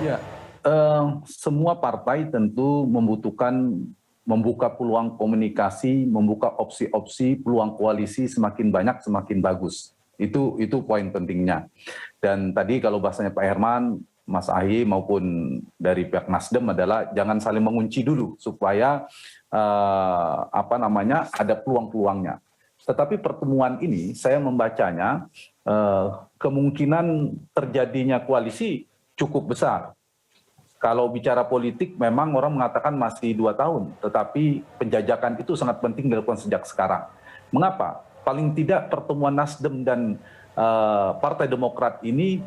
Ya, semua partai tentu membutuhkan membuka peluang komunikasi, membuka opsi-opsi, peluang koalisi semakin banyak semakin bagus. Itu poin pentingnya. Dan tadi kalau bahasanya Pak Herman, Mas Ahy maupun dari pihak Nasdem adalah jangan saling mengunci dulu supaya ada peluang-peluangnya. Tetapi pertemuan ini saya membacanya kemungkinan terjadinya koalisi cukup besar. Kalau bicara politik, memang orang mengatakan masih 2 tahun, tetapi penjajakan itu sangat penting dilakukan sejak sekarang. Mengapa? Paling tidak pertemuan Nasdem dan Partai Demokrat ini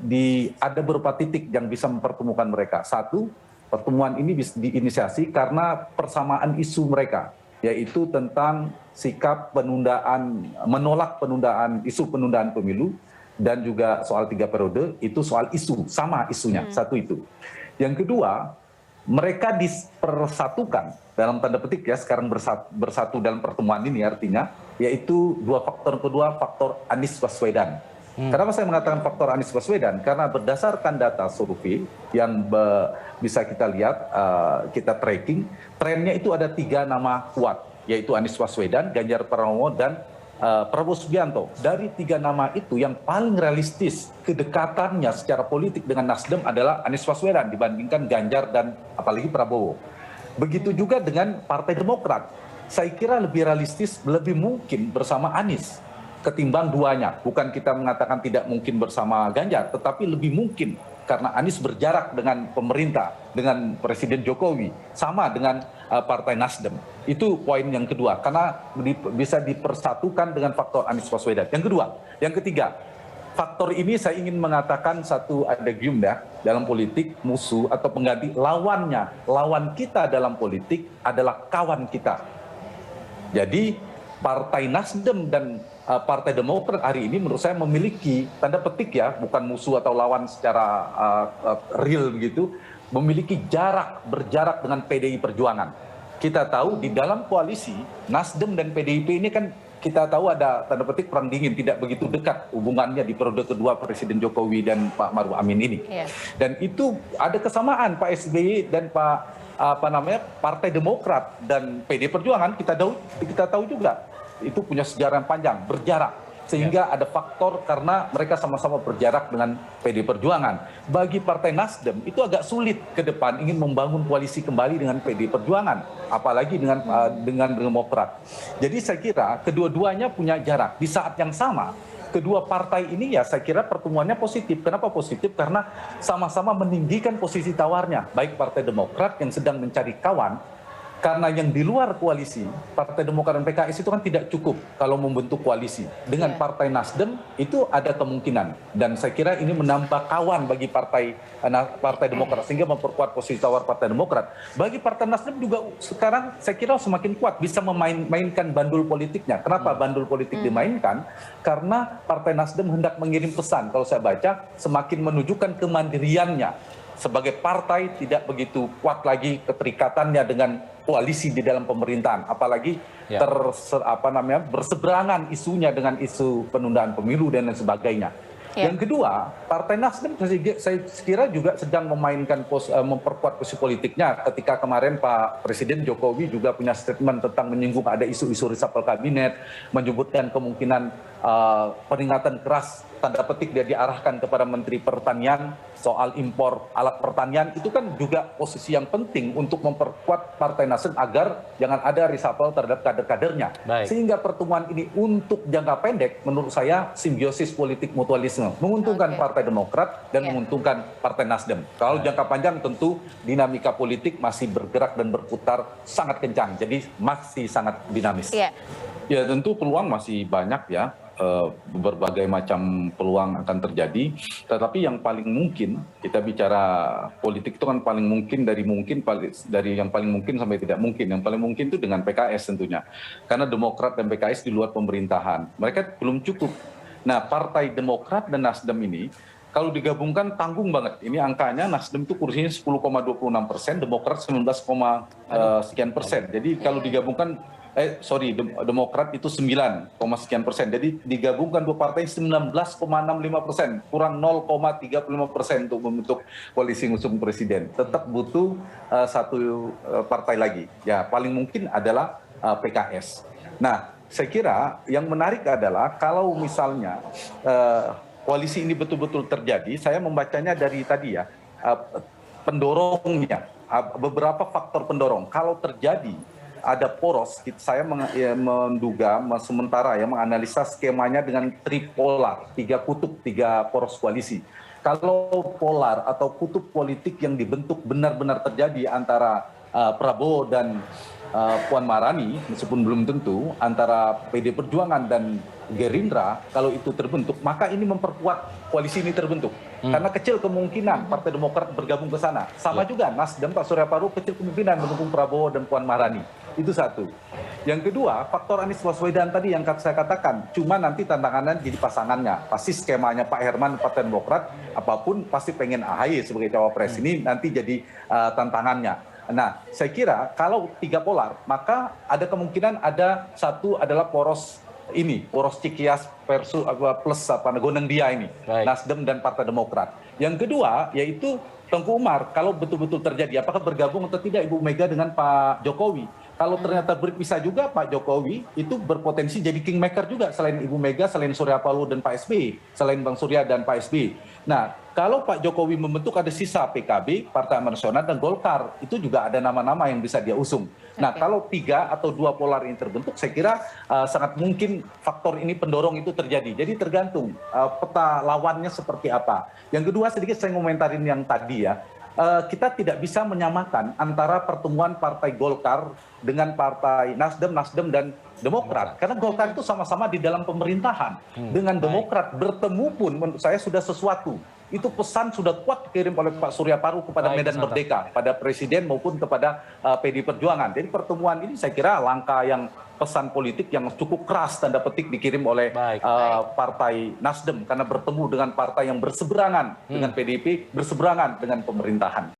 ada beberapa titik yang bisa mempertemukan mereka. Satu, pertemuan ini bisa diinisiasi karena persamaan isu mereka, yaitu tentang sikap penundaan, menolak penundaan, isu penundaan pemilu, dan juga soal 3 periode, itu soal isu, sama isunya, satu itu. Yang kedua, mereka dipersatukan dalam tanda petik ya, sekarang bersatu dalam pertemuan ini artinya, yaitu dua faktor. Kedua, faktor Anies Baswedan. Kenapa saya mengatakan faktor Anies Baswedan? Karena berdasarkan data survei yang bisa kita lihat, kita tracking, trennya itu ada 3 nama kuat, yaitu Anies Baswedan, Ganjar Pranowo, dan Prabowo Subianto. Dari 3 nama itu yang paling realistis kedekatannya secara politik dengan Nasdem adalah Anies Baswedan dibandingkan Ganjar dan apalagi Prabowo. Begitu juga dengan Partai Demokrat. Saya kira lebih realistis, lebih mungkin bersama Anies ketimbang duanya. Bukan kita mengatakan tidak mungkin bersama Ganjar, tetapi lebih mungkin karena Anies berjarak dengan pemerintah, dengan Presiden Jokowi, sama dengan Partai Nasdem. Itu poin yang kedua, karena bisa dipersatukan dengan faktor Anies Baswedan. Yang ketiga, faktor ini saya ingin mengatakan satu adagium ya, dalam politik musuh atau pengganti lawannya. Lawan kita dalam politik adalah kawan kita. Jadi Partai Nasdem dan Partai Demokrat hari ini menurut saya memiliki tanda petik ya, bukan musuh atau lawan secara real begitu, memiliki berjarak dengan PDI Perjuangan. Kita tahu di dalam koalisi Nasdem dan PDIP ini kan kita tahu ada tanda petik perang dingin, tidak begitu dekat hubungannya di periode kedua Presiden Jokowi dan Pak Maruf Amin ini. Dan itu ada kesamaan Pak SBY dan Partai Demokrat dan PD Perjuangan kita tahu juga itu punya sejarah yang panjang, berjarak. Sehingga ada faktor karena mereka sama-sama berjarak dengan PD Perjuangan. Bagi Partai Nasdem itu agak sulit ke depan ingin membangun koalisi kembali dengan PD Perjuangan, apalagi dengan Demokrat. Jadi saya kira kedua-duanya punya jarak. Di saat yang sama, kedua partai ini ya saya kira pertemuannya positif. Kenapa positif? Karena sama-sama meninggikan posisi tawarnya. Baik Partai Demokrat yang sedang mencari kawan, karena yang di luar koalisi, Partai Demokrat dan PKS itu kan tidak cukup kalau membentuk koalisi. Dengan Partai Nasdem itu ada kemungkinan. Dan saya kira ini menambah kawan bagi Partai Demokrat, sehingga memperkuat posisi tawar Partai Demokrat. Bagi Partai Nasdem juga sekarang saya kira semakin kuat, bisa memainkan bandul politiknya. Kenapa bandul politik dimainkan? Karena Partai Nasdem hendak mengirim pesan, kalau saya baca, semakin menunjukkan kemandiriannya. Sebagai partai tidak begitu kuat lagi keterikatannya dengan koalisi di dalam pemerintahan, apalagi berseberangan isunya dengan isu penundaan pemilu dan lain sebagainya. Yang kedua, Partai Nasdem saya kira juga sedang memperkuat posisi politiknya ketika kemarin Pak Presiden Jokowi juga punya statement tentang menyinggung ada isu-isu reshuffle kabinet, menyebutkan kemungkinan peringatan keras tanda petik dia diarahkan kepada Menteri Pertanian soal impor alat pertanian. Itu kan juga posisi yang penting untuk memperkuat Partai Nasdem agar jangan ada reshuffle terhadap kader-kadernya. Sehingga pertemuan ini untuk jangka pendek menurut saya simbiosis politik mutualisme, menguntungkan Partai Demokrat dan menguntungkan Partai Nasdem. Kalau jangka panjang tentu dinamika politik masih bergerak dan berputar sangat kencang, jadi masih sangat dinamis. Ya tentu peluang masih banyak ya, berbagai macam peluang akan terjadi, tetapi yang paling mungkin, kita bicara politik itu kan paling mungkin dari yang paling mungkin sampai tidak mungkin. Yang paling mungkin itu dengan PKS tentunya, karena Demokrat dan PKS di luar pemerintahan, mereka belum cukup. Nah, Partai Demokrat dan Nasdem ini kalau digabungkan tanggung banget. Ini angkanya Nasdem itu kursinya 10,26%, Demokrat 19, sekian persen. Jadi kalau digabungkan Demokrat itu 9, sekian persen. Jadi digabungkan dua partai 19,65%, kurang 0,35% untuk membentuk koalisi ngusung presiden. Tetap butuh satu partai lagi. Ya, paling mungkin adalah PKS. Nah, saya kira yang menarik adalah kalau misalnya koalisi ini betul-betul terjadi, saya membacanya dari tadi ya, pendorongnya, beberapa faktor pendorong. Kalau terjadi ada poros, saya menduga sementara ya menganalisa skemanya dengan tripolar, 3 kutub, 3 poros koalisi. Kalau polar atau kutub politik yang dibentuk benar-benar terjadi antara Prabowo dan Puan Maharani, meskipun belum tentu, antara PD Perjuangan dan Gerindra, kalau itu terbentuk, maka ini memperkuat koalisi ini terbentuk. Karena kecil kemungkinan Partai Demokrat bergabung ke sana. Sama juga Nasdem, Pak Surya Paloh kecil kemungkinan mendukung Prabowo dan Puan Maharani. Itu satu. Yang kedua, faktor Anies Baswedan tadi yang saya katakan, cuma nanti tantangannya jadi pasangannya. Pasti skemanya Pak Herman, Partai Demokrat, apapun pasti pengen AHY sebagai cawapres. Ini nanti jadi tantangannya. Nah, saya kira kalau 3 polar, maka ada kemungkinan ada satu adalah poros ini, poros Cikias versus plus Goneng Dia ini, baik, Nasdem dan Partai Demokrat. Yang kedua yaitu Tengku Umar, kalau betul-betul terjadi, apakah bergabung atau tidak Ibu Mega dengan Pak Jokowi. Kalau ternyata berpisah juga, Pak Jokowi itu berpotensi jadi kingmaker juga selain Ibu Mega, selain Surya Paloh dan Pak SBY, selain Bang Surya dan Pak SBY. Nah, kalau Pak Jokowi membentuk ada sisa PKB, Partai Amanat Nasional dan Golkar, itu juga ada nama-nama yang bisa dia usung. Nah, kalau 3 atau 2 polar ini terbentuk, saya kira sangat mungkin faktor ini pendorong itu terjadi. Jadi tergantung peta lawannya seperti apa. Yang kedua sedikit saya ngomentarin yang tadi ya. Kita tidak bisa menyamakan antara pertemuan Partai Golkar dengan Partai Nasdem dan Demokrat. Karena Golkar itu sama-sama di dalam pemerintahan. Dengan Demokrat bertemu pun menurut saya sudah sesuatu. Itu pesan sudah kuat dikirim oleh Pak Surya Paloh kepada Medan Merdeka, pada Presiden maupun kepada PD Perjuangan. Jadi pertemuan ini saya kira langkah yang pesan politik yang cukup keras tanda petik dikirim oleh Partai Nasdem karena bertemu dengan partai yang berseberangan dengan PDIP, berseberangan dengan pemerintahan.